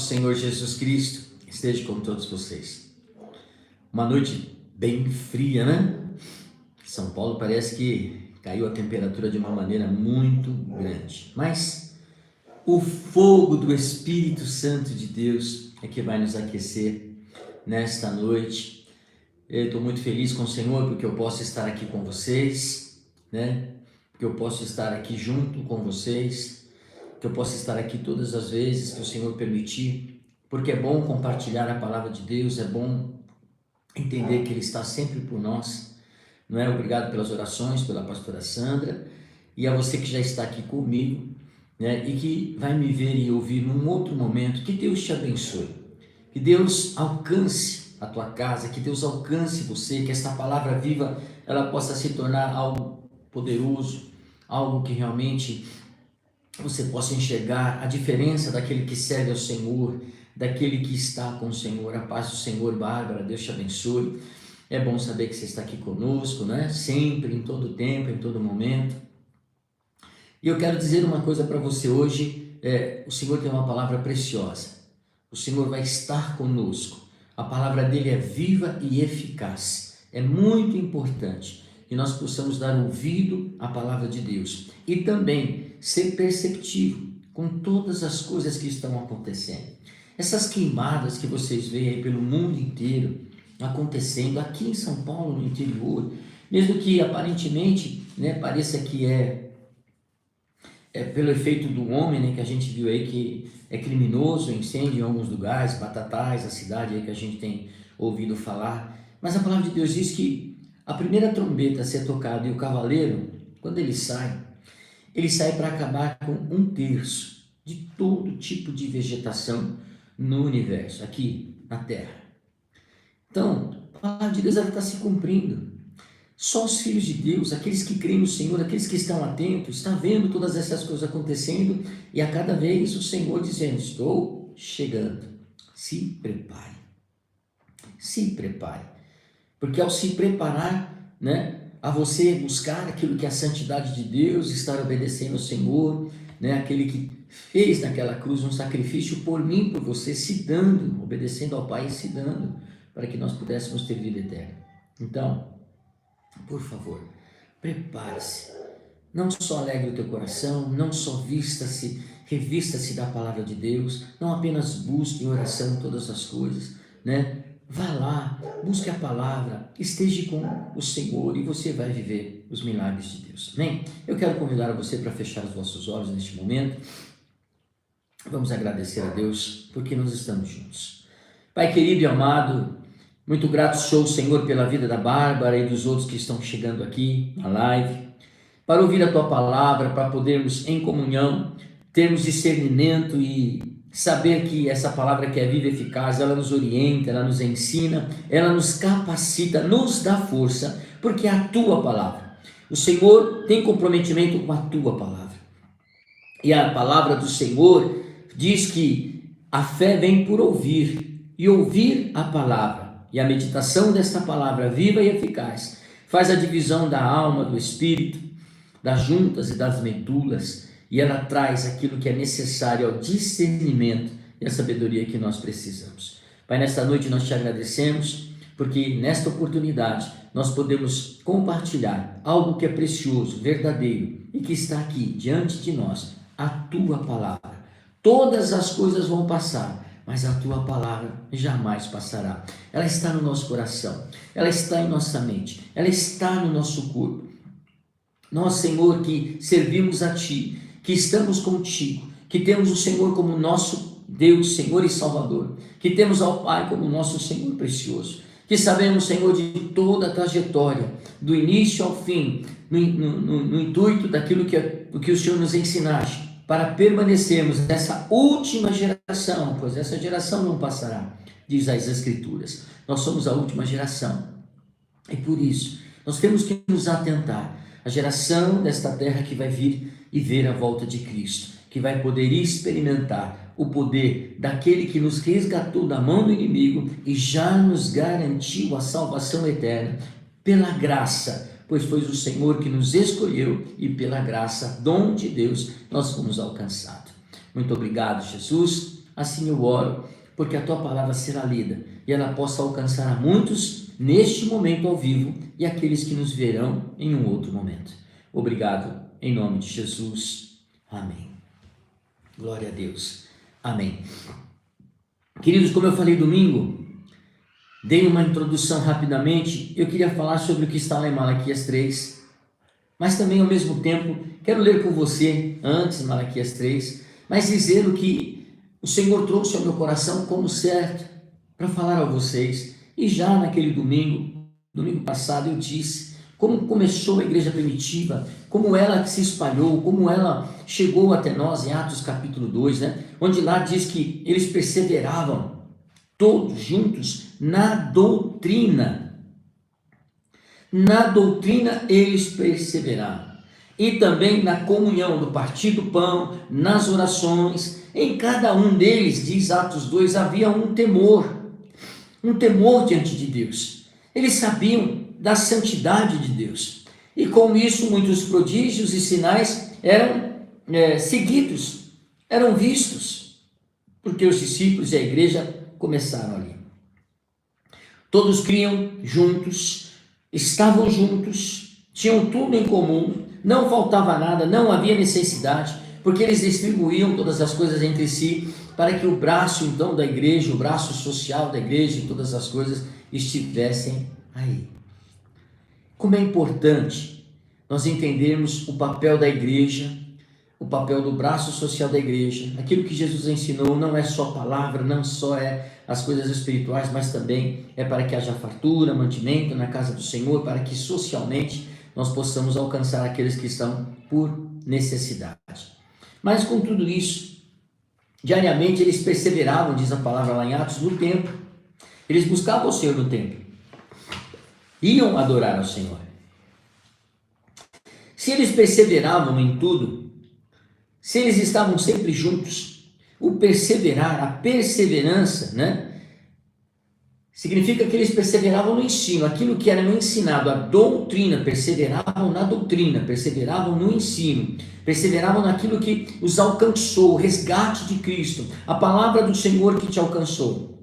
Senhor Jesus Cristo esteja com todos vocês. Uma noite bem fria, né? São Paulo parece que caiu a temperatura de uma maneira muito grande, mas o fogo do Espírito Santo de Deus é que vai nos aquecer nesta noite. Eu estou muito feliz com o Senhor porque eu posso estar aqui com vocês, né? Porque eu posso estar aqui junto com vocês, que eu possa estar aqui todas as vezes que o Senhor permitir, porque é bom compartilhar a palavra de Deus, é bom entender que Ele está sempre por nós, não é? Obrigado pelas orações, pela pastora Sandra, e a você que já está aqui comigo, né? E que vai me ver e ouvir num outro momento. Que Deus te abençoe, que Deus alcance a tua casa, que Deus alcance você, que esta palavra viva, ela possa se tornar algo poderoso, algo que realmente você possa enxergar a diferença daquele que serve ao Senhor, daquele que está com o Senhor. A paz do Senhor, Bárbara, Deus te abençoe. É bom saber que você está aqui conosco, né? Sempre, em todo tempo, em todo momento. E eu quero dizer uma coisa para você hoje, o Senhor tem uma palavra preciosa. O Senhor vai estar conosco. A palavra dele é viva e eficaz. É muito importante que nós possamos dar ouvido à palavra de Deus e também ser perceptivo com todas as coisas que estão acontecendo. Essas queimadas que vocês veem aí pelo mundo inteiro acontecendo, aqui em São Paulo, no interior, mesmo que aparentemente, né, pareça que é pelo efeito do homem, né, que a gente viu aí que é criminoso o incêndio em alguns lugares, Batatais, a cidade aí que a gente tem ouvido falar, mas a palavra de Deus diz que a primeira trombeta a ser tocada e o cavaleiro, quando ele sai para acabar com 1/3 de todo tipo de vegetação no universo, aqui na Terra. Então, a palavra de Deus está se cumprindo. Só os filhos de Deus, aqueles que creem no Senhor, aqueles que estão atentos, estão vendo todas essas coisas acontecendo e a cada vez o Senhor dizendo: estou chegando, se prepare. Se prepare, porque ao se preparar, né, a você buscar aquilo que é a santidade de Deus, estar obedecendo ao Senhor, né, aquele que fez naquela cruz um sacrifício por mim, por você, se dando, obedecendo ao Pai e se dando, para que nós pudéssemos ter vida eterna. Então, por favor, prepare-se, não só alegre o teu coração, não só revista-se da palavra de Deus, não apenas busque em oração todas as coisas, né? Vá lá, busque a palavra, esteja com o Senhor e você vai viver os milagres de Deus. Amém? Eu quero convidar você para fechar os vossos olhos neste momento. Vamos agradecer a Deus porque nós estamos juntos. Pai querido e amado, muito grato sou, Senhor, pela vida da Bárbara e dos outros que estão chegando aqui na live, para ouvir a Tua palavra, para podermos em comunhão, termos discernimento e saber que essa palavra que é viva e eficaz, ela nos orienta, ela nos ensina, ela nos capacita, nos dá força, porque é a Tua palavra. O Senhor tem comprometimento com a Tua palavra. E a palavra do Senhor diz que a fé vem por ouvir, e ouvir a palavra. E a meditação desta palavra viva e eficaz faz a divisão da alma, do espírito, das juntas e das medulas, e ela traz aquilo que é necessário ao discernimento e à sabedoria que nós precisamos. Pai, nesta noite nós te agradecemos, porque nesta oportunidade nós podemos compartilhar algo que é precioso, verdadeiro, e que está aqui diante de nós, a Tua palavra. Todas as coisas vão passar, mas a Tua palavra jamais passará. Ela está no nosso coração, ela está em nossa mente, ela está no nosso corpo. Nós, Senhor, que servimos a Ti, que estamos contigo, que temos o Senhor como nosso Deus, Senhor e Salvador, que temos ao Pai como nosso Senhor precioso, que sabemos, Senhor, de toda a trajetória, do início ao fim, no intuito daquilo que o Senhor nos ensinaste, para permanecermos nessa última geração, pois essa geração não passará, diz as Escrituras. Nós somos a última geração, e por isso nós temos que nos atentar à geração desta terra que vai vir e ver a volta de Cristo, que vai poder experimentar o poder daquele que nos resgatou da mão do inimigo e já nos garantiu a salvação eterna pela graça, pois foi o Senhor que nos escolheu e pela graça, dom de Deus, nós fomos alcançados. Muito obrigado, Jesus. assim eu oro, porque a tua palavra será lida e ela possa alcançar a muitos neste momento ao vivo e aqueles que nos verão em um outro momento. Obrigado, em nome de Jesus. Amém. Glória a Deus. Amém. Queridos, como eu falei domingo, dei uma introdução rapidamente. Eu queria falar sobre o que está lá em Malaquias 3, mas também ao mesmo tempo quero ler com você antes Malaquias 3, mas dizer o que o Senhor trouxe ao meu coração como certo para falar a vocês. E já naquele domingo passado, eu disse como começou a igreja primitiva, como ela se espalhou, como ela chegou até nós em Atos capítulo 2, né? Onde lá diz que eles perseveravam todos juntos na doutrina. Na doutrina eles perseveraram. E também na comunhão, no partir do pão, nas orações. Em cada um deles, diz Atos 2, havia um temor diante de Deus. Eles sabiam da santidade de Deus. E com isso, muitos prodígios e sinais eram seguidos, eram vistos, porque os discípulos e a igreja começaram ali. Todos criam juntos, estavam juntos, tinham tudo em comum, não faltava nada, não havia necessidade, porque eles distribuíam todas as coisas entre si, para que o braço então da igreja, o braço social da igreja e todas as coisas estivessem aí. Como é importante nós entendermos o papel da igreja, o papel do braço social da igreja. Aquilo que Jesus ensinou não é só palavra, não só é as coisas espirituais, mas também é para que haja fartura, mantimento na casa do Senhor, para que socialmente nós possamos alcançar aqueles que estão por necessidade. Mas com tudo isso, diariamente eles perseveravam, diz a palavra lá em Atos, no templo. Eles buscavam o Senhor no templo. Iam adorar ao Senhor. Se eles perseveravam em tudo, se eles estavam sempre juntos, o perseverar, a perseverança, né? Significa que eles perseveravam no ensino, aquilo que era ensinado, a doutrina, perseveravam na doutrina, perseveravam no ensino, perseveravam naquilo que os alcançou, o resgate de Cristo, a palavra do Senhor que te alcançou,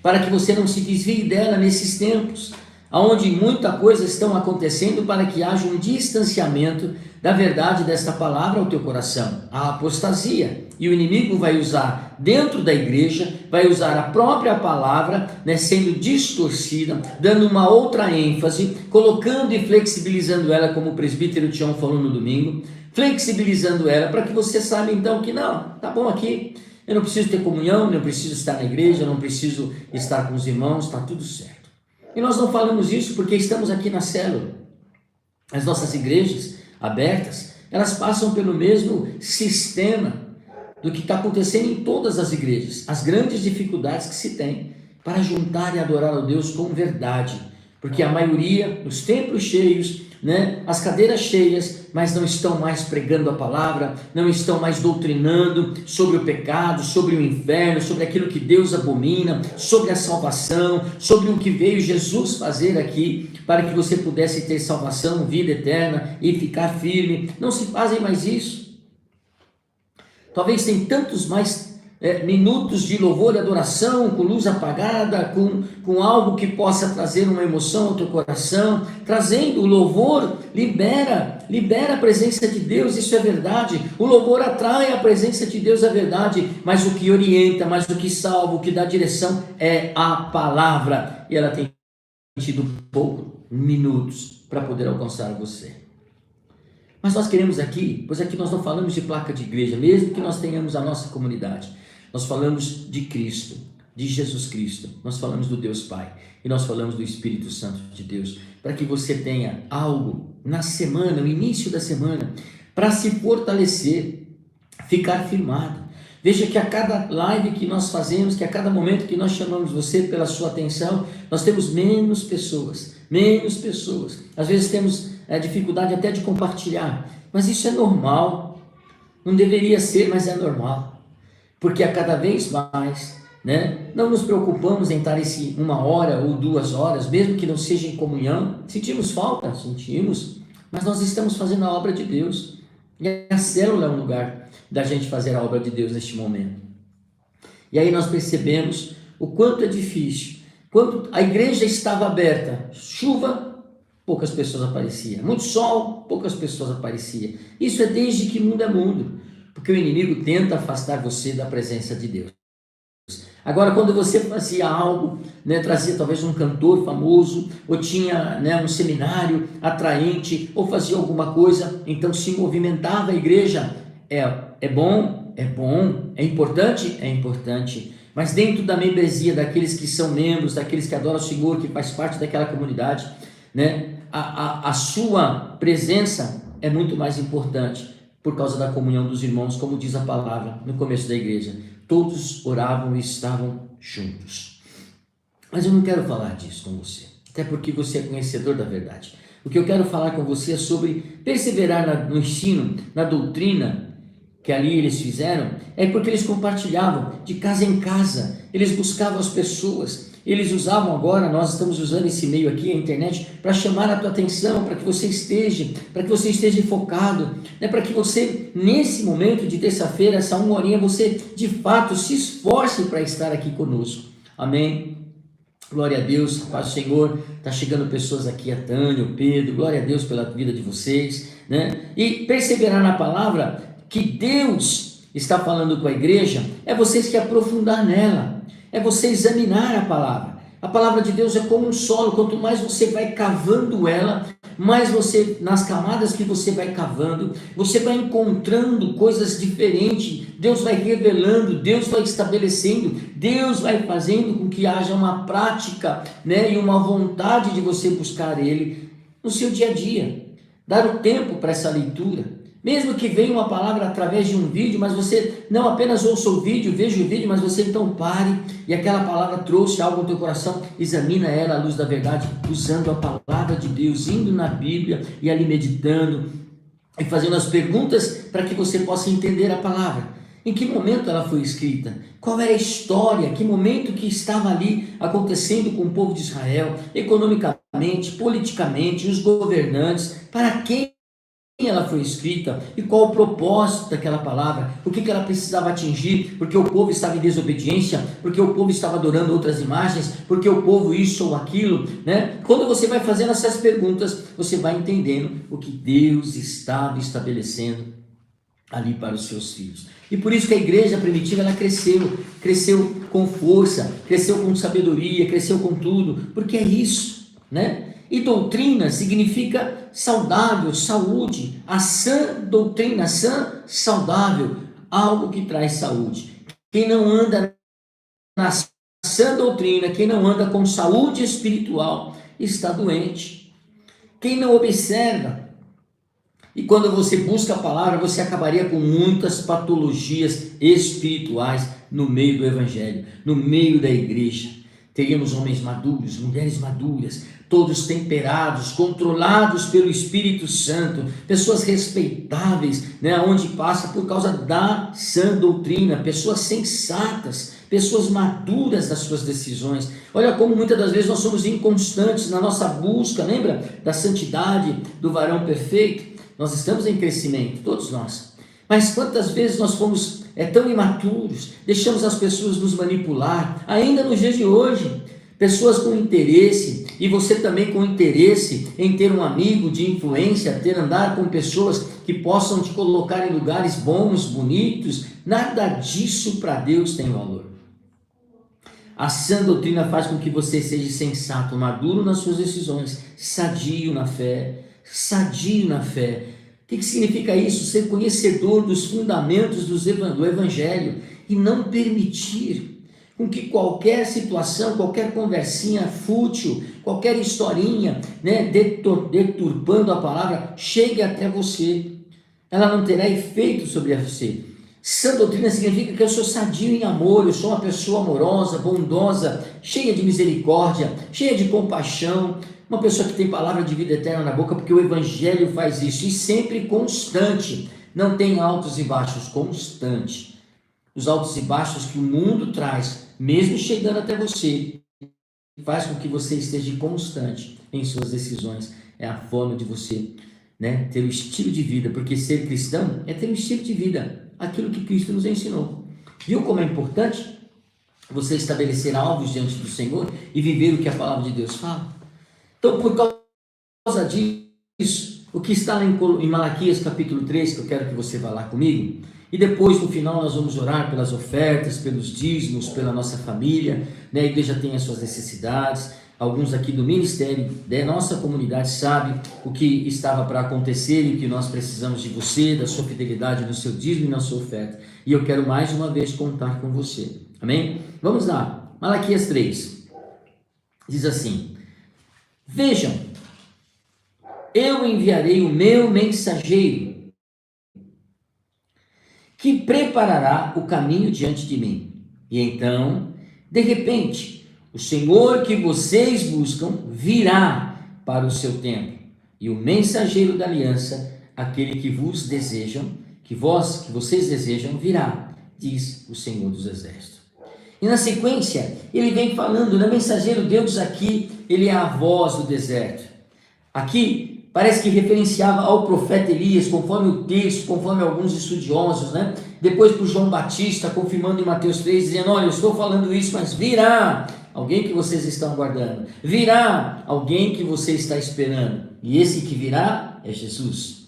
para que você não se desvie dela nesses tempos, onde muita coisa estão acontecendo para que haja um distanciamento da verdade desta palavra ao teu coração, a apostasia. E o inimigo vai usar dentro da igreja, vai usar a própria palavra, né, sendo distorcida, dando uma outra ênfase, colocando e flexibilizando ela, como o presbítero Tião falou no domingo, flexibilizando ela para que você saiba então que não, tá bom aqui, eu não preciso ter comunhão, não preciso estar na igreja, não preciso estar com os irmãos, está tudo certo. E nós não falamos isso porque estamos aqui na célula. As nossas igrejas abertas, elas passam pelo mesmo sistema do que está acontecendo em todas as igrejas. As grandes dificuldades que se tem para juntar e adorar a Deus com verdade. Porque a maioria, os templos cheios, né, as cadeiras cheias, mas não estão mais pregando a palavra, não estão mais doutrinando sobre o pecado, sobre o inferno, sobre aquilo que Deus abomina, sobre a salvação, sobre o que veio Jesus fazer aqui, para que você pudesse ter salvação, vida eterna e ficar firme. Não se fazem mais isso. Talvez tem tantos mais minutos de louvor e adoração, com luz apagada, com algo que possa trazer uma emoção ao teu coração, trazendo o louvor, libera a presença de Deus, isso é verdade, o louvor atrai a presença de Deus, é verdade, mas o que orienta, mas o que salva, o que dá direção é a palavra, e ela tem tido poucos minutos para poder alcançar você. Mas nós queremos aqui, pois aqui nós não falamos de placa de igreja, mesmo que nós tenhamos a nossa comunidade. Nós falamos de Cristo, de Jesus Cristo. Nós falamos do Deus Pai. E nós falamos do Espírito Santo de Deus. Para que você tenha algo na semana, no início da semana, para se fortalecer, ficar firmado. Veja que a cada live que nós fazemos, que a cada momento que nós chamamos você pela sua atenção, nós temos menos pessoas. Às vezes temos dificuldade até de compartilhar, mas isso é normal, não deveria ser, mas é normal, porque a cada vez mais, né, não nos preocupamos em estar esse 1 hora ou 2 horas, mesmo que não seja em comunhão, sentimos falta, mas nós estamos fazendo a obra de Deus, e a célula é um lugar da gente fazer a obra de Deus neste momento. E aí nós percebemos o quanto é difícil. Quando a igreja estava aberta, chuva, poucas pessoas apareciam. Muito sol, poucas pessoas apareciam. Isso é desde que mundo é mundo, porque o inimigo tenta afastar você da presença de Deus. Agora, quando você fazia algo, trazia talvez um cantor famoso, ou tinha um seminário atraente, ou fazia alguma coisa, então se movimentava a igreja. É bom, é importante, mas dentro da membresia daqueles que são membros, daqueles que adoram o Senhor, que faz parte daquela comunidade, a sua presença é muito mais importante, por causa da comunhão dos irmãos, como diz a palavra no começo da igreja. Todos oravam e estavam juntos. Mas eu não quero falar disso com você, até porque você é conhecedor da verdade. O que eu quero falar com você é sobre perseverar no ensino, na doutrina que ali eles fizeram, é porque eles compartilhavam de casa em casa, eles buscavam as pessoas, eles usavam agora, nós estamos usando esse meio aqui, a internet, para chamar a tua atenção, para que você esteja focado, para que você, nesse momento de terça-feira, essa 1 horinha, você de fato se esforce para estar aqui conosco. Amém? Glória a Deus, paz do Senhor. Está chegando pessoas aqui, a Tânia, o Pedro, glória a Deus pela vida de vocês, E perseverar na palavra que Deus está falando com a igreja, é vocês que aprofundar nela, é você examinar a palavra. A palavra de Deus é como um solo, quanto mais você vai cavando ela, mais você, nas camadas que você vai cavando, você vai encontrando coisas diferentes, Deus vai revelando, Deus vai estabelecendo, Deus vai fazendo com que haja uma prática, e uma vontade de você buscar Ele no seu dia a dia, dar o tempo para essa leitura. Mesmo que venha uma palavra através de um vídeo, mas você não apenas ouça o vídeo, veja o vídeo, mas você então pare e aquela palavra trouxe algo no teu coração, examina ela à luz da verdade, usando a palavra de Deus, indo na Bíblia e ali meditando e fazendo as perguntas para que você possa entender a palavra. Em que momento ela foi escrita? Qual era a história? Que momento que estava ali acontecendo com o povo de Israel, economicamente, politicamente, os governantes, para quem ela foi escrita e qual o propósito daquela palavra, o que ela precisava atingir, porque o povo estava em desobediência, porque o povo estava adorando outras imagens, porque o povo isso ou aquilo, Quando você vai fazendo essas perguntas, você vai entendendo o que Deus estava estabelecendo ali para os seus filhos. E por isso que a igreja primitiva, ela cresceu com força, cresceu com sabedoria, cresceu com tudo, porque é isso, E doutrina significa saudável, saúde. A sã doutrina, sã, saudável, algo que traz saúde. Quem não anda na sã doutrina, quem não anda com saúde espiritual, está doente. Quem não observa, e quando você busca a palavra, você acabaria com muitas patologias espirituais no meio do evangelho, no meio da igreja. Teríamos homens maduros, mulheres maduras, todos temperados, controlados pelo Espírito Santo, pessoas respeitáveis, onde passa por causa da sã doutrina, pessoas sensatas, pessoas maduras das suas decisões. Olha como muitas das vezes nós somos inconstantes na nossa busca, lembra da santidade do varão perfeito? Nós estamos em crescimento, todos nós. Mas quantas vezes nós fomos tão imaturos, deixamos as pessoas nos manipular, ainda nos dias de hoje, pessoas com interesse, e você também com interesse em ter um amigo de influência, andar com pessoas que possam te colocar em lugares bons, bonitos, nada disso para Deus tem valor. A sã doutrina faz com que você seja sensato, maduro nas suas decisões, sadio na fé. O que significa isso? Ser conhecedor dos fundamentos do Evangelho e não permitir com que qualquer situação, qualquer conversinha fútil, qualquer historinha, deturpando a palavra, chegue até você. Ela não terá efeito sobre você. Sã doutrina significa que eu sou sadio em amor, eu sou uma pessoa amorosa, bondosa, cheia de misericórdia, cheia de compaixão, uma pessoa que tem palavra de vida eterna na boca, porque o Evangelho faz isso, e sempre constante, não tem altos e baixos, constante. Os altos e baixos que o mundo traz, mesmo chegando até você, faz com que você esteja constante em suas decisões, é a forma de você ter o estilo de vida, porque ser cristão é ter um estilo de vida, aquilo que Cristo nos ensinou. Viu como é importante? você estabelecer alvos diante do Senhor e viver o que a palavra de Deus fala. Então, por causa disso, o que está lá em Malaquias capítulo 3, que eu quero que você vá lá comigo, e depois no final nós vamos orar pelas ofertas, pelos dízimos, pela nossa família, né? A igreja tem as suas necessidades, alguns aqui do ministério, da nossa comunidade sabem o que estava para acontecer e que nós precisamos de você, da sua fidelidade no seu dízimo e na sua oferta, e eu quero mais uma vez contar com você, amém? Vamos lá, Malaquias 3, diz assim: vejam, eu enviarei o meu mensageiro, que preparará o caminho diante de mim. E então, de repente, o Senhor que vocês buscam virá para o seu templo, e o mensageiro da aliança, aquele que vos desejam, que vocês desejam, virá, diz o Senhor dos Exércitos. E na sequência, ele vem falando, né? Mensageiro Deus aqui, ele é a voz do deserto. Aqui parece que referenciava ao profeta Elias, conforme o texto, conforme alguns estudiosos, né? Depois para o João Batista, confirmando em Mateus 3, dizendo: olha, eu estou falando isso, mas virá alguém que vocês estão aguardando, virá alguém que você está esperando, e esse que virá é Jesus.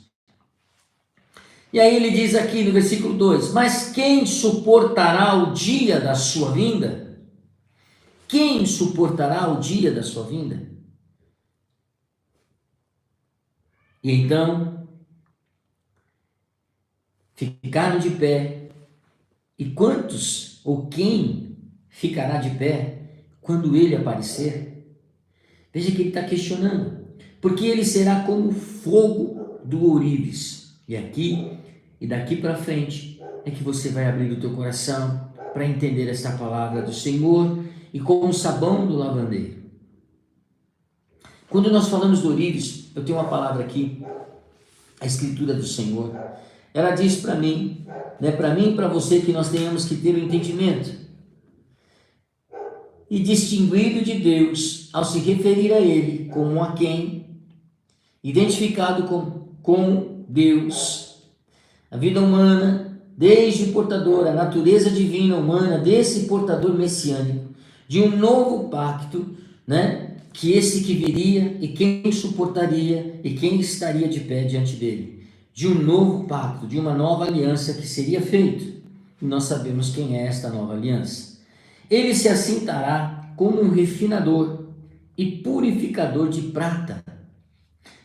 E aí ele diz aqui no versículo 2: mas quem suportará o dia da sua vinda? Quem suportará o dia da sua vinda? E então ficaram de pé. E quantos ou quem ficará de pé quando ele aparecer? Veja que ele está questionando, porque ele será como fogo do ourives. E aqui e daqui para frente é que você vai abrir o teu coração para entender essa palavra do Senhor, e como o sabão do lavandeiro. Quando nós falamos do ourives, eu tenho uma palavra aqui, a escritura do Senhor, ela diz para mim, né, para mim e para você, que nós tenhamos que ter o entendimento e distinguido de Deus ao se referir a Ele como a quem, identificado com Deus, a vida humana, desde o portador, a natureza divina humana, desse portador messiânico, de um novo pacto, né? Que esse que viria e quem suportaria e quem estaria de pé diante dele, de um novo pacto, de uma nova aliança que seria feito, e nós sabemos quem é esta nova aliança. Ele se assentará como um refinador e purificador de prata,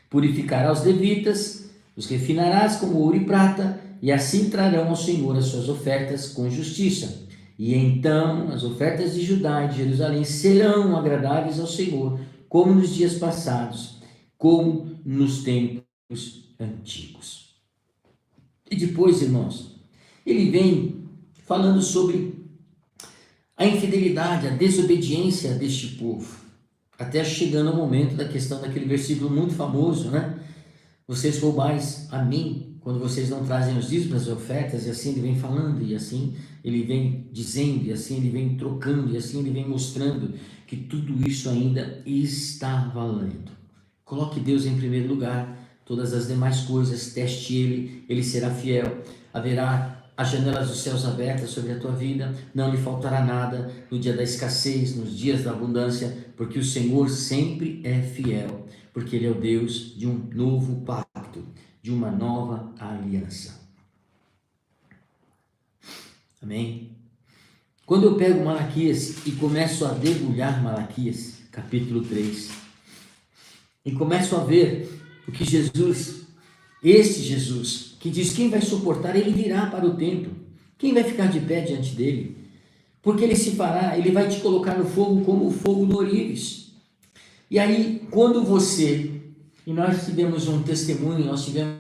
purificará os levitas, os refinarás como ouro e prata, e assim trarão ao Senhor as suas ofertas com justiça. E então as ofertas de Judá e de Jerusalém serão agradáveis ao Senhor, como nos dias passados, como nos tempos antigos. E depois, irmãos, ele vem falando sobre a infidelidade, a desobediência deste povo, até chegando ao momento da questão daquele versículo muito famoso, né? Vocês roubais a mim quando vocês não trazem os dízimos, as ofertas, e assim ele vem falando, e assim ele vem dizendo, e assim ele vem trocando, e assim ele vem mostrando que tudo isso ainda está valendo. Coloque Deus em primeiro lugar, todas as demais coisas, teste ele será fiel, haverá as janelas dos céus abertas sobre a tua vida, não lhe faltará nada no dia da escassez, nos dias da abundância, porque o Senhor sempre é fiel, porque Ele é o Deus de um novo pacto, de uma nova aliança. Amém? Quando eu pego Malaquias e começo a debulhar Malaquias, capítulo 3, e começo a ver o que Jesus, este Jesus, que diz quem vai suportar, ele virá para o templo. Quem vai ficar de pé diante dele? Porque ele se fará, ele vai te colocar no fogo como o fogo do ourives. E aí, quando você, e nós tivemos um testemunho, nós tivemos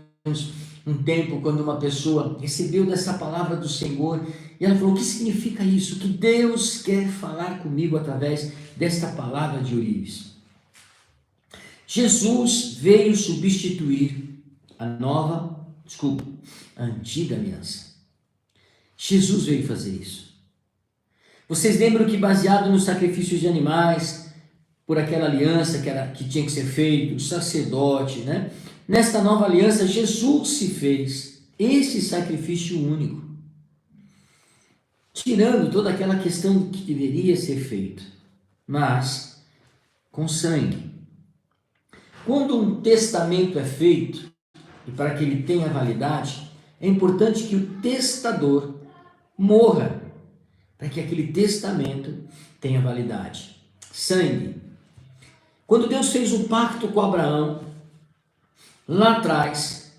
um tempo quando uma pessoa recebeu dessa palavra do Senhor, e ela falou: o que significa isso? Que Deus quer falar comigo através desta palavra de ourives. Jesus veio substituir a antiga aliança. Jesus veio fazer isso. Vocês lembram que, baseado nos sacrifícios de animais, por aquela aliança que tinha que ser feito, o sacerdote, né? Nesta nova aliança, Jesus se fez esse sacrifício único. tirando toda aquela questão do que deveria ser feito, mas com sangue. Quando um testamento é feito, e para que ele tenha validade, é importante que o testador morra, para que aquele testamento tenha validade. Sangue. Quando Deus fez um pacto com Abraão, lá atrás,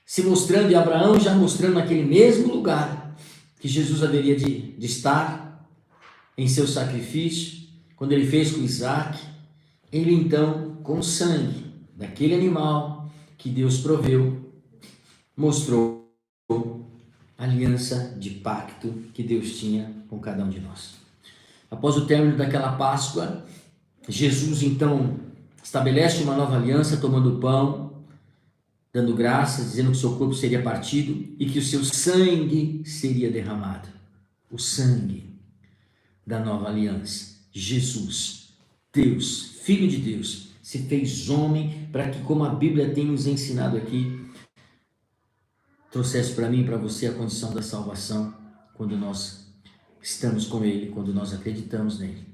se mostrando, e Abraão já mostrando naquele mesmo lugar que Jesus haveria de estar em seu sacrifício, quando ele fez com Isaac, ele então, com sangue daquele animal que Deus proveu, mostrou a aliança de pacto que Deus tinha com cada um de nós. Após o término daquela Páscoa, Jesus então estabelece uma nova aliança, tomando o pão, dando graças, dizendo que o seu corpo seria partido e que o seu sangue seria derramado. O sangue da nova aliança. Jesus, Deus, Filho de Deus, se fez homem para que, como a Bíblia tem nos ensinado aqui, trouxesse para mim e para você a condição da salvação quando nós estamos com Ele, quando nós acreditamos nele.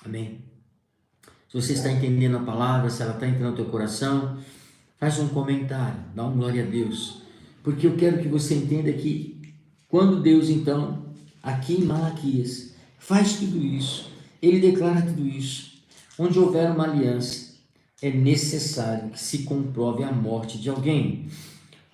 Amém? Se você está entendendo a palavra, se ela está entrando no teu coração, faz um comentário, dá um glória a Deus, porque eu quero que você entenda que quando Deus então, aqui em Malaquias, faz tudo isso, Ele declara tudo isso, onde houver uma aliança, é necessário que se comprove a morte de alguém,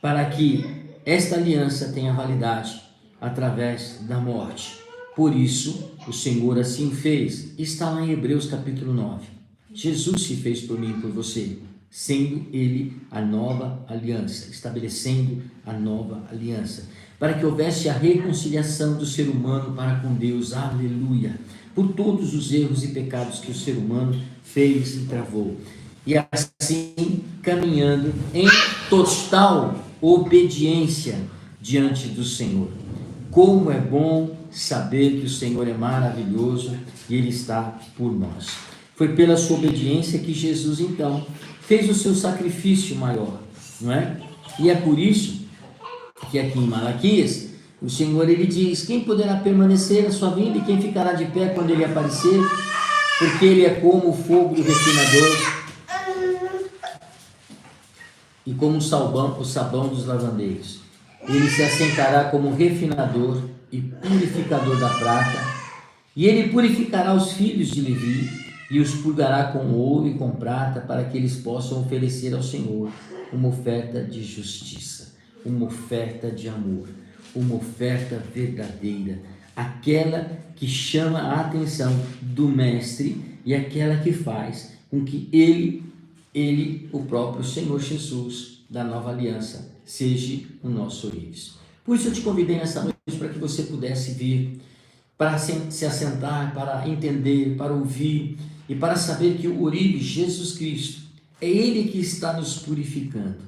para que esta aliança tenha validade através da morte. Por isso, o Senhor assim fez. Está lá em Hebreus capítulo 9. Jesus se fez por mim e por você, sendo Ele a nova aliança, estabelecendo a nova aliança, para que houvesse a reconciliação do ser humano para com Deus, aleluia, por todos os erros e pecados que o ser humano fez e travou, e assim caminhando em total obediência diante do Senhor. Como é bom saber que o Senhor é maravilhoso e Ele está por nós. Foi pela sua obediência que Jesus então fez o seu sacrifício maior, não é? E é por isso que aqui em Malaquias, o Senhor ele diz: quem poderá permanecer na sua vinda e quem ficará de pé quando Ele aparecer? Porque Ele é como o fogo do refinador e como o sabão dos lavandeiros. Ele se assentará como refinador e purificador da prata, e ele purificará os filhos de Levi e os purgará com ouro e com prata, para que eles possam oferecer ao Senhor uma oferta de justiça, uma oferta de amor, uma oferta verdadeira, aquela que chama a atenção do mestre e aquela que faz com que ele, o próprio Senhor Jesus da nova aliança, seja o nosso ourives. Por isso eu te convidei nessa noite para que você pudesse vir, para se assentar, para entender, para ouvir e para saber que o ourives, Jesus Cristo, é Ele que está nos purificando,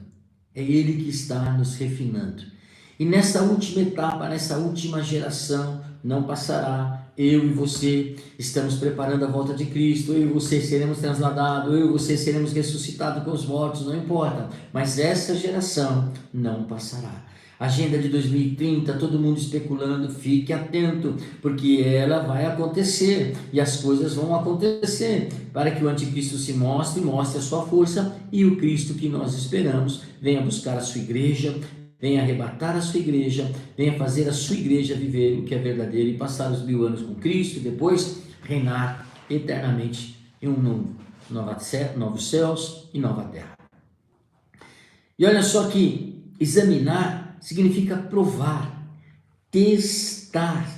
é Ele que está nos refinando. E nessa última etapa, nessa última geração, não passará. Eu e você estamos preparando a volta de Cristo, eu e você seremos transladados, eu e você seremos ressuscitados com os mortos, não importa, mas essa geração não passará. Agenda de 2030, todo mundo especulando, fique atento, porque ela vai acontecer e as coisas vão acontecer para que o anticristo se mostre a sua força e o Cristo que nós esperamos venha buscar a sua igreja, venha arrebatar a sua igreja, venha fazer a sua igreja viver o que é verdadeiro e passar os 1000 anos com Cristo e depois reinar eternamente em novos céus e nova terra. E olha só que examinar significa provar, testar.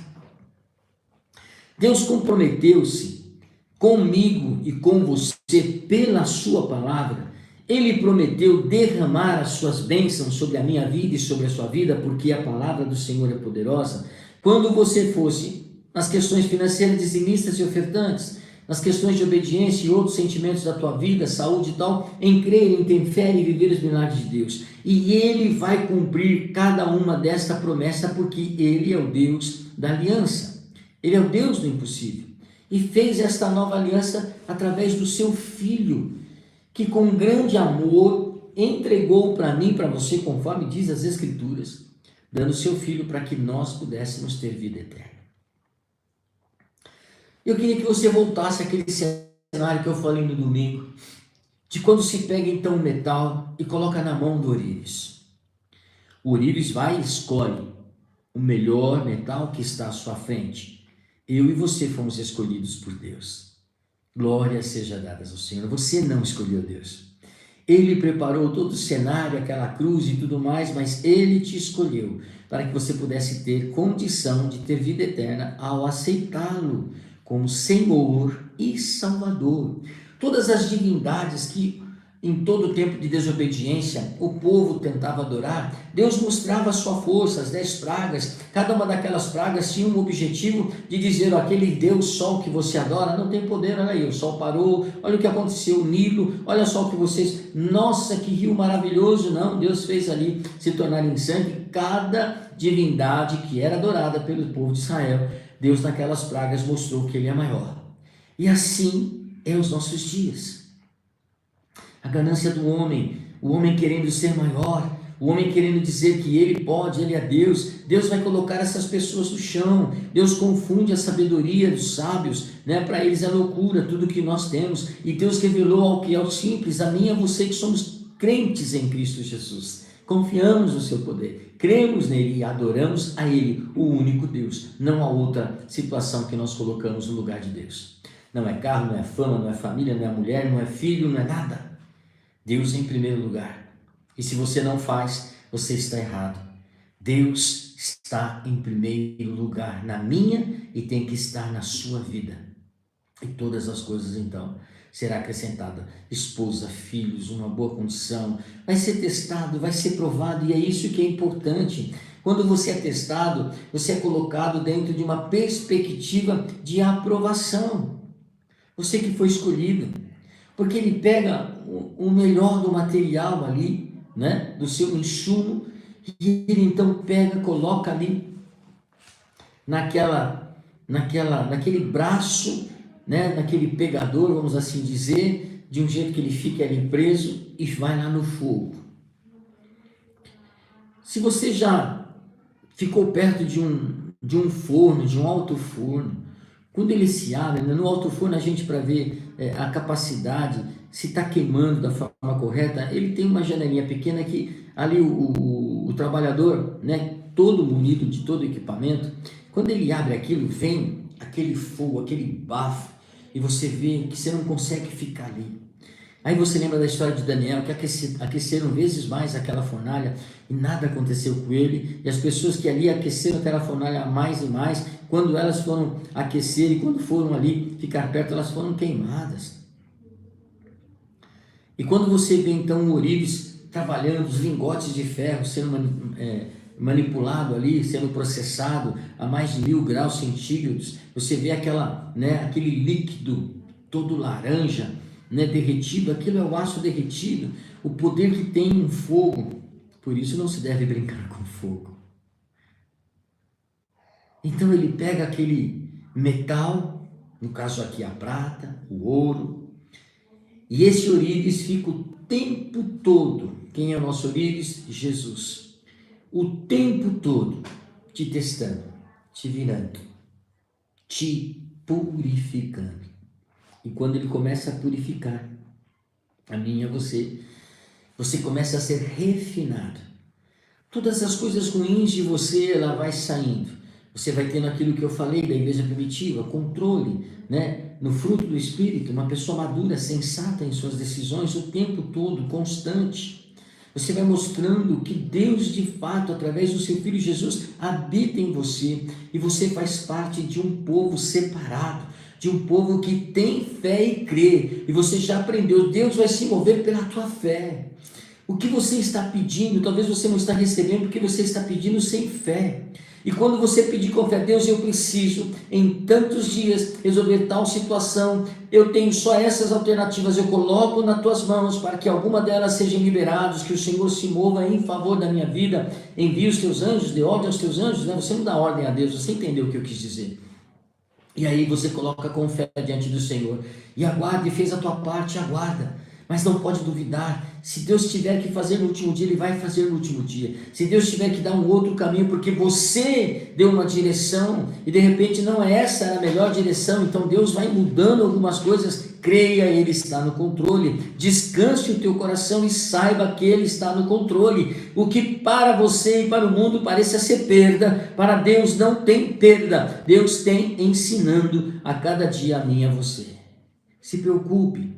Deus comprometeu-se comigo e com você pela sua palavra. Ele prometeu derramar as suas bênçãos sobre a minha vida e sobre a sua vida, porque a palavra do Senhor é poderosa. Quando você fosse nas questões financeiras, dizimistas e ofertantes, nas questões de obediência e outros sentimentos da tua vida, saúde e tal, em crer, em ter fé e viver os milagres de Deus. E Ele vai cumprir cada uma desta promessa, porque Ele é o Deus da aliança. Ele é o Deus do impossível. E fez esta nova aliança através do seu Filho, que com grande amor entregou para mim, para você, conforme diz as Escrituras, dando seu Filho para que nós pudéssemos ter vida eterna. Eu queria que você voltasse àquele cenário que eu falei no domingo, de quando se pega então o metal e coloca na mão do ourives. O ourives vai e escolhe o melhor metal que está à sua frente. Eu e você fomos escolhidos por Deus. Glória seja dada ao Senhor. Você não escolheu Deus. Ele preparou todo o cenário, aquela cruz e tudo mais, mas Ele te escolheu para que você pudesse ter condição de ter vida eterna ao aceitá-lo como Senhor e Salvador. Todas as divindades que em todo o tempo de desobediência o povo tentava adorar, Deus mostrava a sua força, as 10 pragas. Cada uma daquelas pragas tinha um objetivo de dizer: aquele Deus Sol que você adora não tem poder. Olha aí, o Sol parou, olha o que aconteceu, o Nilo, olha só o que vocês, nossa, que rio maravilhoso. Não, Deus fez ali se tornar em sangue cada divindade que era adorada pelo povo de Israel. Deus naquelas pragas mostrou que Ele é maior. E assim é os nossos dias. A ganância do homem, o homem querendo ser maior, o homem querendo dizer que ele pode, ele é Deus. Deus vai colocar essas pessoas no chão. Deus confunde a sabedoria dos sábios, né? Para eles é loucura tudo que nós temos. E Deus revelou ao que é o simples, a mim e a você que somos crentes em Cristo Jesus. Confiamos no seu poder, cremos nele e adoramos a ele, o único Deus. Não há outra situação que nós colocamos no lugar de Deus. Não é carro, não é fama, não é família, não é mulher, não é filho, não é nada. Deus em primeiro lugar. E se você não faz, você está errado. Deus está em primeiro lugar na minha e tem que estar na sua vida. E todas as coisas então será acrescentada: esposa, filhos, uma boa condição. Vai ser testado, vai ser provado, e é isso que é importante. Quando você é testado, você é colocado dentro de uma perspectiva de aprovação. Você que foi escolhido. Porque ele pega o melhor do material ali, né, do seu insumo, e ele então pega, coloca ali naquele braço, né, naquele pegador, vamos assim dizer, de um jeito que ele fique ali preso e vai lá no fogo. Se você já ficou perto de um forno, de um alto forno, quando ele se abre, no alto forno a gente, para ver a capacidade, se está queimando da forma correta, ele tem uma janelinha pequena que ali o trabalhador, né, todo munido de todo o equipamento, quando ele abre aquilo, vem aquele fogo, aquele bafo, e você vê que você não consegue ficar ali. Aí você lembra da história de Daniel, que aqueceram vezes mais aquela fornalha e nada aconteceu com ele. E as pessoas que ali aqueceram aquela fornalha mais e mais, quando elas foram aquecer e quando foram ali ficar perto, elas foram queimadas. E quando você vê então o ourives trabalhando, os lingotes de ferro sendo manipulado ali, sendo processado a mais de 1000 graus centígrados, você vê aquele líquido todo laranja, né, derretido, aquilo é o aço derretido, o poder que tem um fogo. Por isso não se deve brincar com fogo. Então ele pega aquele metal, no caso aqui a prata, o ouro, e esse ourives fica o tempo todo. Quem é o nosso ourives? Jesus. O tempo todo te testando, te virando, te purificando. E quando ele começa a purificar a mim e a você, você começa a ser refinado. Todas as coisas ruins de você, ela vai saindo. Você vai tendo aquilo que eu falei da igreja primitiva, controle, né? No fruto do Espírito, uma pessoa madura, sensata em suas decisões, o tempo todo, constante. Você vai mostrando que Deus, de fato, através do seu Filho Jesus, habita em você. E você faz parte de um povo separado, de um povo que tem fé e crê, e você já aprendeu, Deus vai se mover pela tua fé. O que você está pedindo, talvez você não está recebendo porque você está pedindo sem fé. E quando você pedir com fé, Deus, eu preciso em tantos dias resolver tal situação, eu tenho só essas alternativas, eu coloco nas tuas mãos para que alguma delas sejam liberadas, que o Senhor se mova em favor da minha vida, envie os teus anjos, dê ordem aos teus anjos, né? Você não dá ordem a Deus, você entendeu o que eu quis dizer. E aí você coloca com fé diante do Senhor, e aguarda, e fez a tua parte, aguarda. mas não pode duvidar. Se Deus tiver que fazer no último dia, Ele vai fazer no último dia. Se Deus tiver que dar um outro caminho, porque você deu uma direção e de repente não é essa a melhor direção, então Deus vai mudando algumas coisas. Creia, Ele está no controle. Descanse o teu coração e saiba que Ele está no controle. O que para você e para o mundo pareça ser perda, para Deus não tem perda. Deus tem ensinando a cada dia a mim e a você. Se preocupe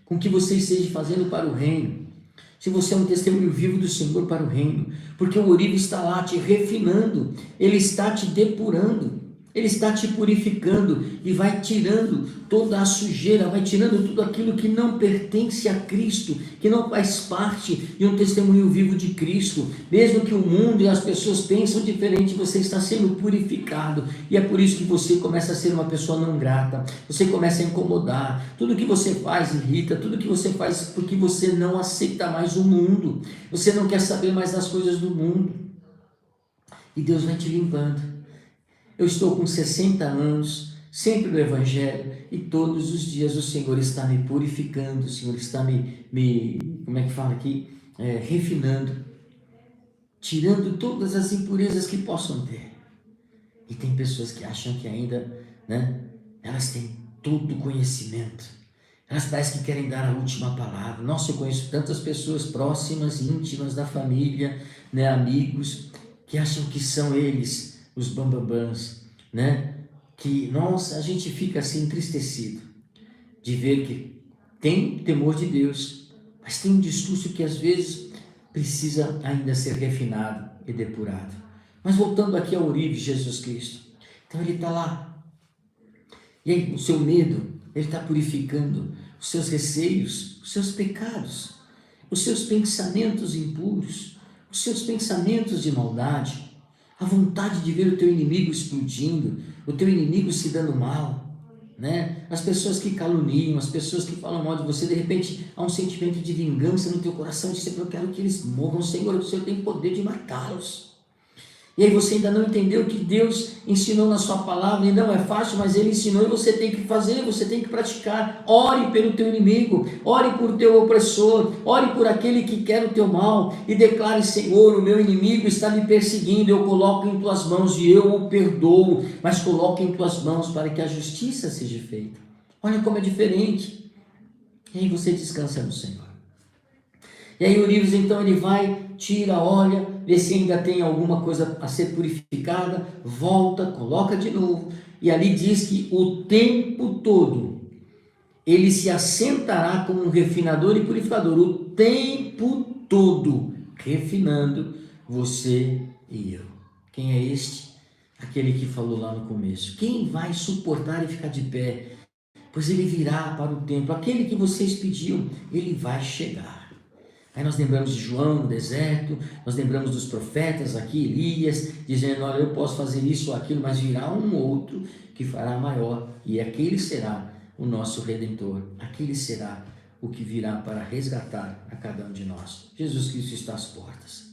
com o que você esteja fazendo para o reino. Se você é um testemunho vivo do Senhor para o reino, porque o ourive está lá te refinando, ele está te depurando, ele está te purificando e vai tirando toda a sujeira, vai tirando tudo aquilo que não pertence a Cristo, que não faz parte de um testemunho vivo de Cristo. Mesmo que o mundo e as pessoas pensam diferente, você está sendo purificado, e é por isso que você começa a ser uma pessoa não grata, você começa a incomodar, tudo que você faz irrita, tudo que você faz porque você não aceita mais o mundo, você não quer saber mais das coisas do mundo, e Deus vai te limpando. Eu estou com 60 anos, sempre no Evangelho, e todos os dias o Senhor está me purificando, o Senhor está como é que fala aqui? Refinando, tirando todas as impurezas que possam ter. E tem pessoas que acham que ainda, elas têm todo o conhecimento, elas parecem que querem dar a última palavra. Nossa, eu conheço tantas pessoas próximas, íntimas da família, amigos, que acham que são eles os bambambãs, que, nossa, a gente fica assim entristecido de ver que tem temor de Deus, mas tem um discurso que às vezes precisa ainda ser refinado e depurado. Mas voltando aqui ao ourive, Jesus Cristo, então ele está lá, e aí o seu medo, ele está purificando os seus receios, os seus pecados, os seus pensamentos impuros, os seus pensamentos de maldade, a vontade de ver o teu inimigo explodindo, o teu inimigo se dando mal, as pessoas que caluniam, as pessoas que falam mal de você, de repente há um sentimento de vingança no teu coração, de dizer, eu quero que eles morram, Senhor, o Senhor tem poder de matá-los. E aí você ainda não entendeu o que Deus ensinou na sua palavra, e não é fácil, mas Ele ensinou e você tem que fazer, você tem que praticar. Ore pelo teu inimigo, ore por teu opressor, ore por aquele que quer o teu mal, e declare, Senhor, o meu inimigo está me perseguindo, eu coloco em tuas mãos e eu o perdoo, mas coloco em tuas mãos para que a justiça seja feita. Olha como é diferente. E aí você descansa no Senhor. E aí o ourives, então, ele vai, tira, olha, vê se ainda tem alguma coisa a ser purificada, volta, coloca de novo, e ali diz que o tempo todo ele se assentará como um refinador e purificador, o tempo todo refinando você e eu. Quem é este? Aquele que falou lá no começo. Quem vai suportar e ficar de pé? Pois ele virá para o templo, aquele que vocês pediam, ele vai chegar. Aí nós lembramos de João no deserto, nós lembramos dos profetas aqui, Elias, dizendo, olha, eu posso fazer isso ou aquilo, mas virá um outro que fará maior, e aquele será o nosso Redentor, aquele será o que virá para resgatar a cada um de nós. Jesus Cristo está às portas.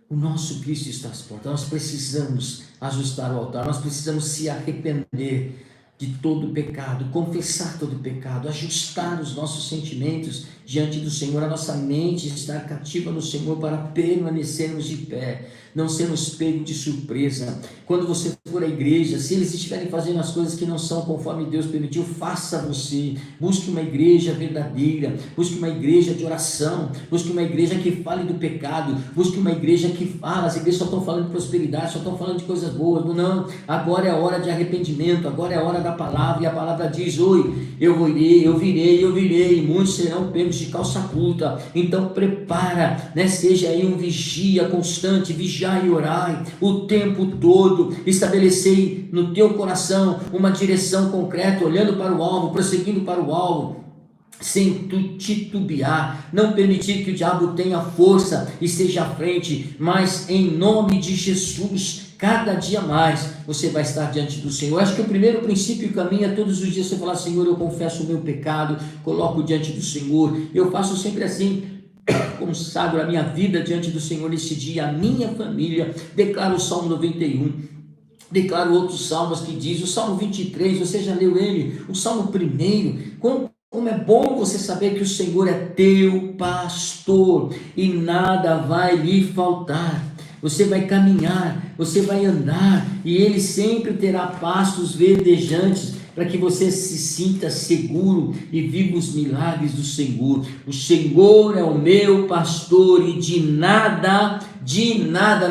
O nosso Cristo está às portas. Nós precisamos ajustar o altar, nós precisamos se arrepender de todo o pecado, confessar todo o pecado, ajustar os nossos sentimentos diante do Senhor, a nossa mente estar cativa no Senhor para permanecermos de pé, não sermos pegos de surpresa. Quando você for à igreja, se eles estiverem fazendo as coisas que não são conforme Deus permitiu, faça você, busque uma igreja verdadeira, busque uma igreja de oração, busque uma igreja que fale do pecado, busque uma igreja que fala, as igrejas só estão falando de prosperidade, só estão falando de coisas boas, não, agora é a hora de arrependimento, agora é a hora da palavra, e a palavra diz, oi, eu virei, e muitos serão pegos de calça curta. Então prepara, seja aí um vigia constante, vigiai e orai o tempo todo, estabelecei no teu coração uma direção concreta, olhando para o alvo, prosseguindo para o alvo, sem titubear, não permitir que o diabo tenha força e esteja à frente, mas em nome de Jesus, cada dia mais você vai estar diante do Senhor. Acho que o primeiro princípio e caminho é todos os dias você falar, Senhor, eu confesso o meu pecado, coloco diante do Senhor, eu faço sempre assim, consagro a minha vida diante do Senhor nesse dia, a minha família, declaro o Salmo 91, declaro outros salmos que diz, o Salmo 23, você já leu ele, o Salmo 1, Como é bom você saber que o Senhor é teu pastor e nada vai lhe faltar. Você vai caminhar, você vai andar e Ele sempre terá pastos verdejantes para que você se sinta seguro e viva os milagres do Senhor. O Senhor é o meu pastor e de nada,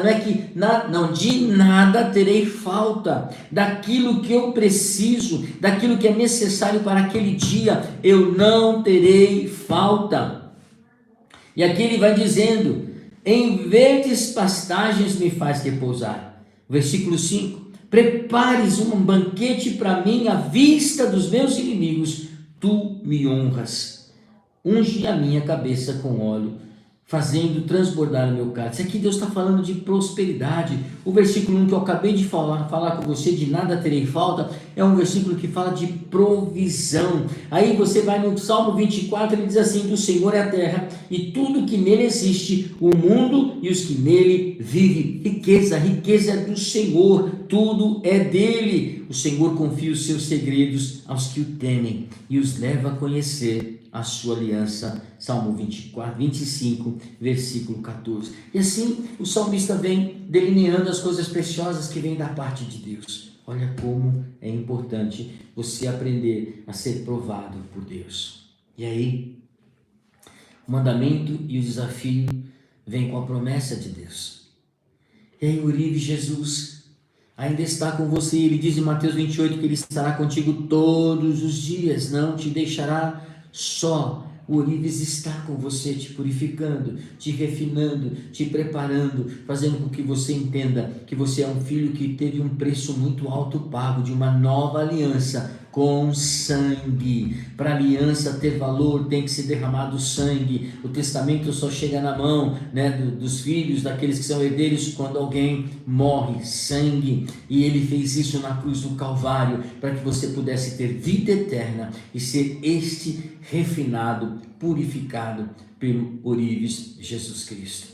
não é que, não, de nada terei falta. Daquilo que eu preciso, daquilo que é necessário para aquele dia, eu não terei falta. E aqui ele vai dizendo: em verdes pastagens me faz repousar. Versículo 5: prepares um banquete para mim à vista dos meus inimigos, tu me honras. Unge a minha cabeça com óleo, fazendo transbordar o meu cálice. Aqui Deus está falando de prosperidade. O versículo 1 que eu acabei de falar com você, de nada terei falta, é um versículo que fala de provisão. Aí você vai no Salmo 24, ele diz assim: do Senhor é a terra e tudo que nele existe, o mundo e os que nele vivem. Riqueza é do Senhor, tudo é dele. O Senhor confia os seus segredos aos que o temem e os leva a conhecer a sua aliança. Salmo 25, versículo 14. E assim o salmista vem delineando as coisas preciosas que vêm da parte de Deus. Olha como é importante você aprender a ser provado por Deus. E aí, o mandamento e o desafio vêm com a promessa de Deus. E aí, Uribe Jesus ainda está com você. Ele diz em Mateus 28 que ele estará contigo todos os dias, não te deixará só. O Orives está com você, te purificando, te refinando, te preparando, fazendo com que você entenda que você é um filho que teve um preço muito alto pago, de uma nova aliança com sangue. Para a aliança ter valor, tem que ser derramado sangue. O testamento só chega na mão, né, dos filhos, daqueles que são herdeiros, quando alguém morre. Sangue. E ele fez isso na cruz do Calvário, para que você pudesse ter vida eterna e ser refinado, purificado pelo Orives Jesus Cristo.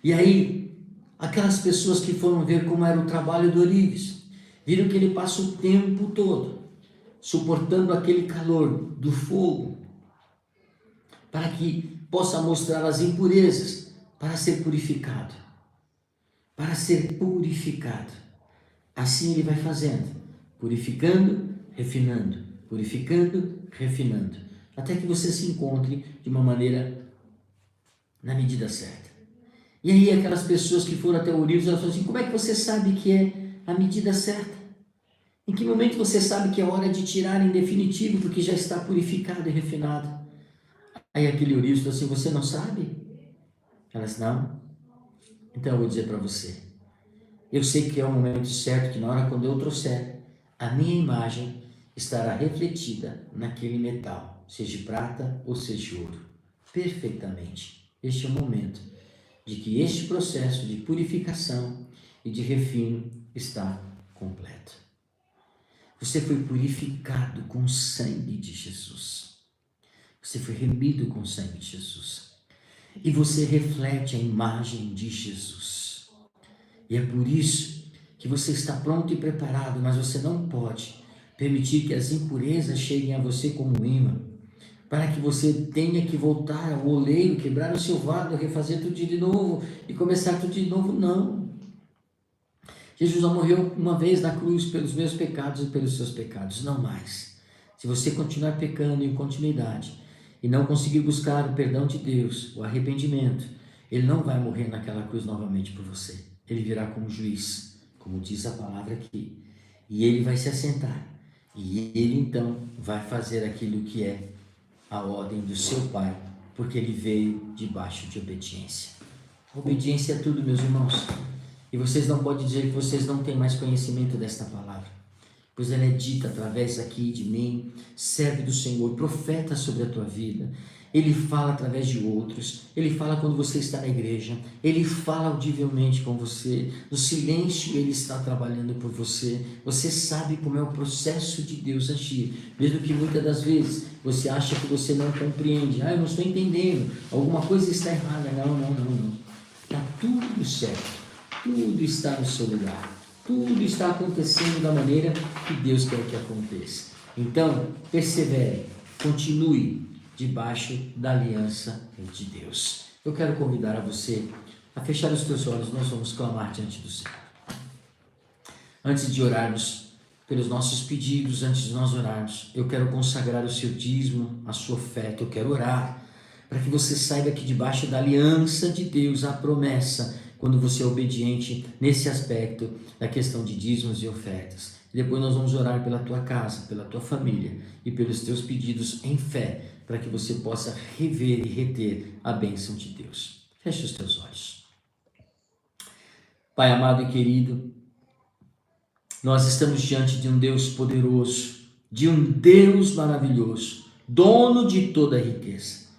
E aí, aquelas pessoas que foram ver como era o trabalho do Orives, viram que ele passa o tempo todo suportando aquele calor do fogo, para que possa mostrar as impurezas, para ser purificado. Para ser purificado. Assim ele vai fazendo, purificando, refinando, purificando, refinando, até que você se encontre de uma maneira na medida certa. E aí aquelas pessoas que foram até o Orives, elas falam assim: como é que você sabe que é a medida certa? Em que momento você sabe que é hora de tirar em definitivo, porque já está purificado e refinado? Aí aquele Orives falou assim: você não sabe? Elas: não. Então eu vou dizer para você. Eu sei que é o momento certo, que na hora quando eu trouxer, a minha imagem estará refletida naquele metal, seja prata ou seja ouro, perfeitamente. Este é o momento de que este processo de purificação e de refino está completo. Você foi purificado com o sangue de Jesus. Você foi remido com o sangue de Jesus. E você reflete a imagem de Jesus. E é por isso que você está pronto e preparado, mas você não pode permitir que as impurezas cheguem a você como imã, para que você tenha que voltar ao oleiro, quebrar o seu vaso, refazer tudo de novo e começar tudo de novo. Não. Jesus já morreu uma vez na cruz pelos meus pecados e pelos seus pecados, não mais. Se você continuar pecando em continuidade e não conseguir buscar o perdão de Deus, o arrependimento, ele não vai morrer naquela cruz novamente por você. Ele virá como juiz, como diz a palavra aqui, e ele vai se assentar, e ele então vai fazer aquilo que é a ordem do seu Pai, porque ele veio debaixo de obediência. Obediência é tudo, meus irmãos. E vocês não podem dizer que vocês não têm mais conhecimento desta palavra, pois ela é dita através aqui de mim, servo do Senhor, profeta sobre a tua vida. Ele fala através de outros, ele fala quando você está na igreja, ele fala audivelmente com você, no silêncio ele está trabalhando por você. Você sabe como é o processo de Deus agir, mesmo que muitas das vezes você acha que você não compreende. Eu não estou entendendo, alguma coisa está errada. Não, está tudo certo. Tudo está no seu lugar. Tudo está acontecendo da maneira que Deus quer que aconteça. Então, persevere, continue debaixo da aliança de Deus. Eu quero convidar a você a fechar os teus olhos, nós vamos clamar diante do Senhor. Antes de orarmos pelos nossos pedidos, antes de nós orarmos, eu quero consagrar o seu dízimo, a sua oferta, eu quero orar para que você saiba que debaixo da aliança de Deus há promessa, quando você é obediente nesse aspecto da questão de dízimos e ofertas. E depois nós vamos orar pela tua casa, pela tua família e pelos teus pedidos em fé, para que você possa rever e reter a bênção de Deus. Feche os teus olhos. Pai amado e querido, nós estamos diante de um Deus poderoso, de um Deus maravilhoso, dono de toda a riqueza.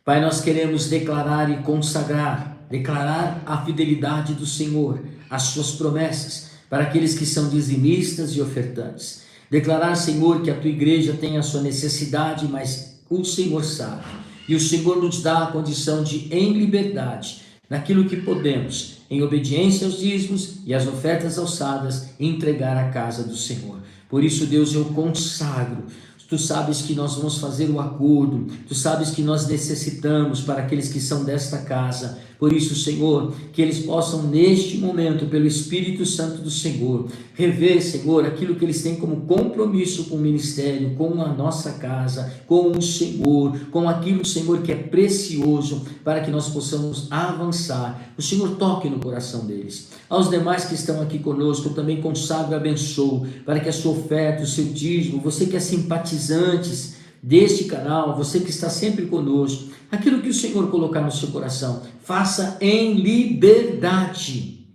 Pai, nós queremos declarar e consagrar, declarar a fidelidade do Senhor, as suas promessas, para aqueles que são dizimistas e ofertantes. Declarar, Senhor, que a tua igreja tem a sua necessidade, mas o Senhor sabe. E o Senhor nos dá a condição de, em liberdade, naquilo que podemos, em obediência aos dízimos e às ofertas alçadas, entregar a casa do Senhor. Por isso, Deus, eu consagro. Tu sabes que nós vamos fazer o acordo, tu sabes que nós necessitamos para aqueles que são desta casa. Por isso, Senhor, que eles possam neste momento, pelo Espírito Santo do Senhor, rever, Senhor, aquilo que eles têm como compromisso com o ministério, com a nossa casa, com o Senhor, com aquilo, Senhor, que é precioso, para que nós possamos avançar. O Senhor toque no coração deles. Aos demais que estão aqui conosco, eu também consagro e abençoo, para que a sua oferta, o seu dízimo, você que é simpatizantes deste canal, você que está sempre conosco, aquilo que o Senhor colocar no seu coração, faça em liberdade,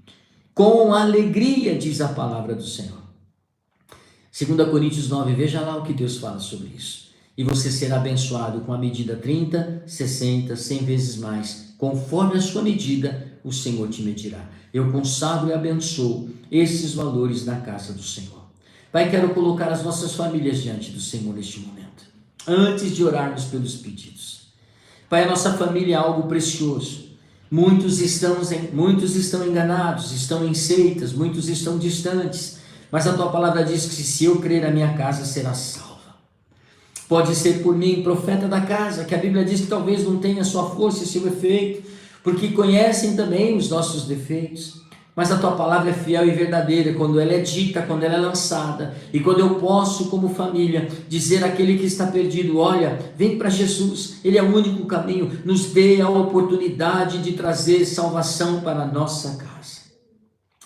com alegria, diz a palavra do Senhor. 2 Coríntios 9, veja lá o que Deus fala sobre isso. E você será abençoado com a medida 30, 60, 100 vezes mais, conforme a sua medida, o Senhor te medirá. Eu consagro e abençoo esses valores na casa do Senhor. Pai, quero colocar as nossas famílias diante do Senhor neste momento, antes de orarmos pelos pedidos. Pai, a nossa família é algo precioso. Muitos estão enganados, estão em seitas, muitos estão distantes. Mas a tua palavra diz que se eu crer, a minha casa será salva. Pode ser por mim, profeta da casa, que a Bíblia diz que talvez não tenha sua força e seu efeito, porque conhecem também os nossos defeitos. Mas a tua palavra é fiel e verdadeira quando ela é dita, quando ela é lançada. E quando eu posso, como família, dizer àquele que está perdido: olha, vem para Jesus, Ele é o único caminho. Nos dê a oportunidade de trazer salvação para a nossa casa,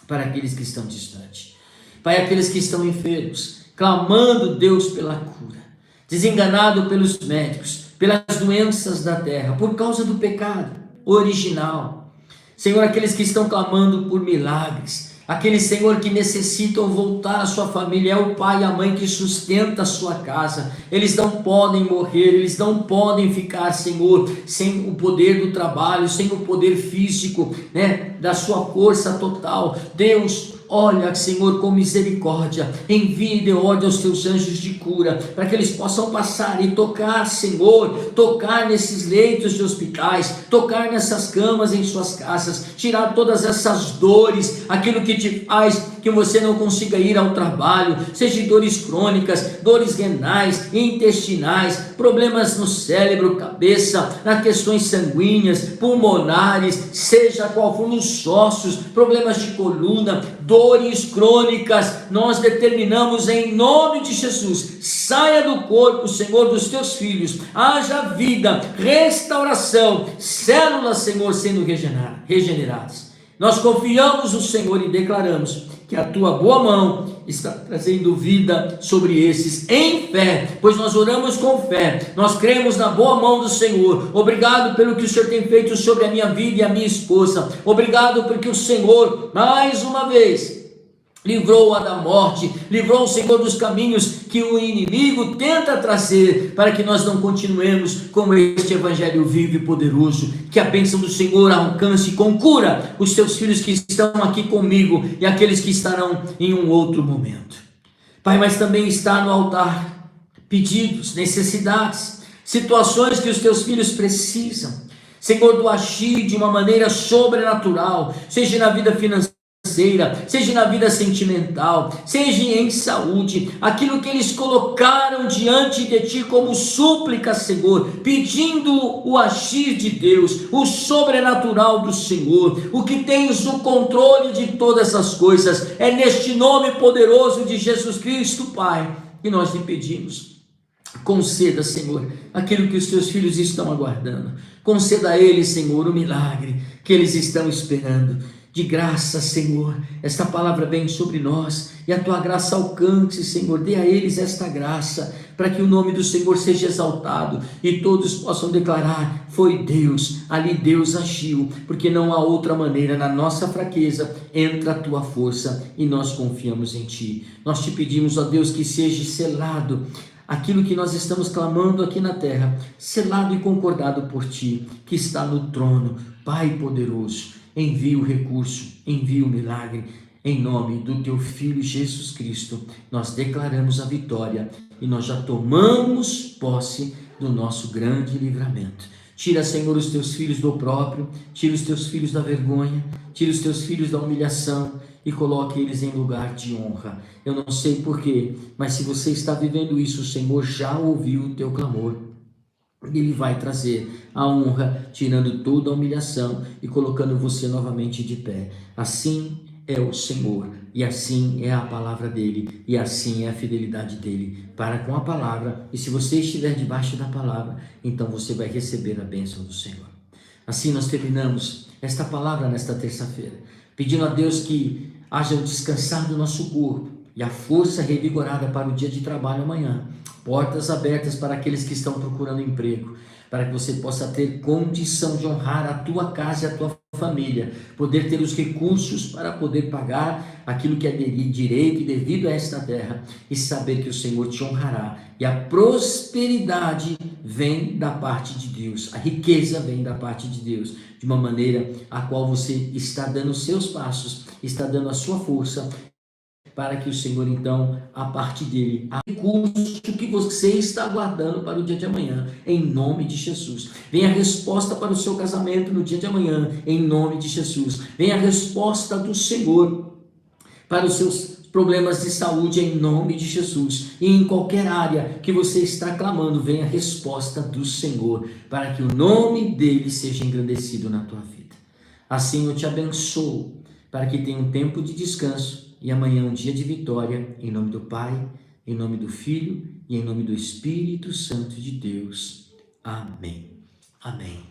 para aqueles que estão distantes. Pai, aqueles que estão enfermos, clamando, Deus, pela cura, desenganado pelos médicos, pelas doenças da terra, por causa do pecado original. Senhor, aqueles que estão clamando por milagres, aqueles, Senhor, que necessitam voltar à sua família, é o pai e a mãe que sustenta a sua casa. Eles não podem morrer, eles não podem ficar, Senhor, sem o poder do trabalho, sem o poder físico, da sua força total. Deus, olha, Senhor, com misericórdia, envie de ordem aos teus anjos de cura, para que eles possam passar e tocar, Senhor, tocar nesses leitos de hospitais, tocar nessas camas em suas casas, tirar todas essas dores, aquilo que te faz que você não consiga ir ao trabalho, seja dores crônicas, dores renais, intestinais, problemas no cérebro, cabeça, nas questões sanguíneas, pulmonares, seja qual for, nos ossos, problemas de coluna, dores crônicas, nós determinamos em nome de Jesus, saia do corpo, Senhor, dos teus filhos, haja vida, restauração, células, Senhor, sendo regeneradas. Nós confiamos no Senhor e declaramos que a tua boa mão está trazendo vida sobre esses em fé, pois nós oramos com fé, nós cremos na boa mão do Senhor. Obrigado pelo que o Senhor tem feito sobre a minha vida e a minha esposa. Obrigado porque o Senhor, mais uma vez, livrou-a da morte, livrou o Senhor dos caminhos que o inimigo tenta trazer, para que nós não continuemos com este evangelho vivo e poderoso. Que a bênção do Senhor alcance com cura os teus filhos que estão aqui comigo e aqueles que estarão em um outro momento. Pai, mas também está no altar pedidos, necessidades, situações que os teus filhos precisam, Senhor, do agir de uma maneira sobrenatural, seja na vida financeira, seja na vida sentimental, seja em saúde, aquilo que eles colocaram diante de ti como súplica, Senhor, pedindo o agir de Deus, o sobrenatural do Senhor, o que tens o controle de todas essas coisas, é neste nome poderoso de Jesus Cristo, Pai, que nós lhe pedimos. Conceda, Senhor, aquilo que os teus filhos estão aguardando. Conceda a eles, Senhor, o milagre que eles estão esperando. De graça, Senhor, esta palavra vem sobre nós e a tua graça alcance, Senhor. Dê a eles esta graça para que o nome do Senhor seja exaltado e todos possam declarar: foi Deus, ali Deus agiu, porque não há outra maneira. Na nossa fraqueza entra a tua força e nós confiamos em ti. Nós te pedimos, ó Deus, que seja selado aquilo que nós estamos clamando aqui na terra, selado e concordado por ti, que está no trono. Pai poderoso, envia o recurso, envia o milagre, em nome do teu Filho Jesus Cristo. Nós declaramos a vitória e nós já tomamos posse do nosso grande livramento. Tira, Senhor, os teus filhos do opróbrio, tira os teus filhos da vergonha, tira os teus filhos da humilhação e coloque eles em lugar de honra. Eu não sei porquê, mas se você está vivendo isso, o Senhor já ouviu o teu clamor. Ele vai trazer a honra, tirando toda a humilhação e colocando você novamente de pé. Assim é o Senhor, e assim é a palavra dele, e assim é a fidelidade dele para com a palavra. E se você estiver debaixo da palavra, então você vai receber a bênção do Senhor. Assim nós terminamos esta palavra nesta terça-feira, pedindo a Deus que haja o descansar do nosso corpo e a força revigorada para o dia de trabalho amanhã. Portas abertas para aqueles que estão procurando emprego, para que você possa ter condição de honrar a tua casa e a tua família, poder ter os recursos para poder pagar aquilo que é direito e devido a esta terra, e saber que o Senhor te honrará, e a prosperidade vem da parte de Deus, a riqueza vem da parte de Deus, de uma maneira a qual você está dando os seus passos, está dando a sua força, para que o Senhor, então, a parte dele, a recurso que você está aguardando para o dia de amanhã, em nome de Jesus. Vem a resposta para o seu casamento no dia de amanhã, em nome de Jesus. Vem a resposta do Senhor para os seus problemas de saúde, em nome de Jesus. E em qualquer área que você está clamando, vem a resposta do Senhor, para que o nome dele seja engrandecido na tua vida. Assim eu te abençoo, para que tenha um tempo de descanso, e amanhã um dia de vitória, em nome do Pai, em nome do Filho e em nome do Espírito Santo de Deus. Amém. Amém.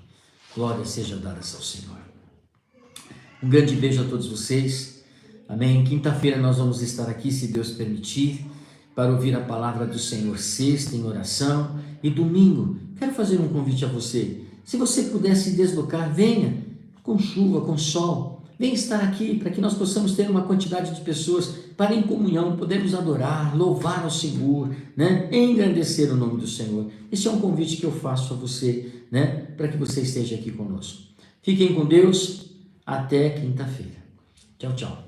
Glória seja dada ao Senhor. Um grande beijo a todos vocês. Amém. Quinta-feira nós vamos estar aqui, se Deus permitir, para ouvir a palavra do Senhor, sexta em oração, e domingo quero fazer um convite a você. Se você puder se deslocar, venha, com chuva, com sol. Vem estar aqui para que nós possamos ter uma quantidade de pessoas para em comunhão, podermos adorar, louvar ao Senhor, né? Engrandecer o nome do Senhor. Esse é um convite que eu faço a você, né? Para que você esteja aqui conosco. Fiquem com Deus, até quinta-feira. Tchau, tchau.